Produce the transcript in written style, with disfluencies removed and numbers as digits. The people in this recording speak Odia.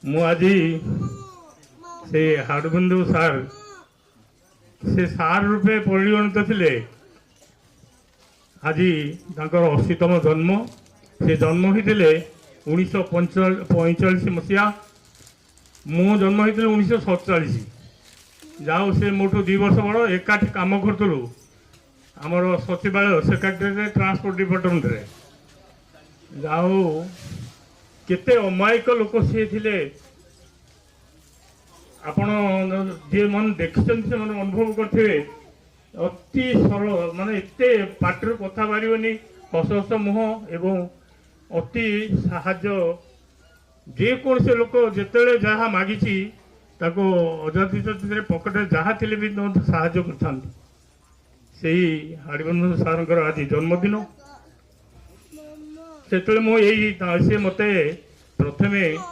ମୁଁ ଆଜି ସେ ହାଡ଼ବନ୍ଧୁ ସାର୍ ସେ ସାର୍ ରୂପେ ପରିଗଣିତ ଥିଲେ। ଆଜି ତାଙ୍କର 80ତମ ଜନ୍ମ। ସେ ଜନ୍ମ ହୋଇଥିଲେ 1945 ମସିହା। ମୁଁ ଜନ୍ମ ହୋଇଥିଲି 1947। ଯାଉ ସେ ମୋଠୁ 2 ବର୍ଷ ବଡ଼। ଏକାଠି କାମ କରୁଥିଲୁ ଆମର ସଚିବାଳୟ ସେକ୍ରେଟାରୀ ଟ୍ରାନ୍ସପୋର୍ଟ ଡିପାର୍ଟମେଣ୍ଟରେ। ଯାଉ କେତେ ଅମାୟିକ ଲୋକ ସିଏ ଥିଲେ। ଆପଣ ଯିଏ ମାନେ ଦେଖିଛନ୍ତି ସେମାନେ ଅନୁଭବ କରିଥିବେ। ଅତି ସରଳ, ମାନେ ଏତେ ପାଟିରୁ କଥା ବାହାରିବନି, ହସ ହସ ମୁହଁ ଏବଂ ଅତି ସାହାଯ୍ୟ। ଯେକୌଣସି ଲୋକ ଯେତେବେଳେ ଯାହା ମାଗିଛି ତାକୁ ଅଜାତିରେ ପକେଟରେ ଯାହା ଥିଲେ ବି ସାହାଯ୍ୟ କରିଥାନ୍ତି। ସେଇ ହାଡ଼ିବନ୍ଧୁ ସାର୍ଙ୍କର ଆଜି ଜନ୍ମଦିନ। ସେତେବେଳେ ମୁଁ ସେ ମୋତେ ପ୍ରଥମେ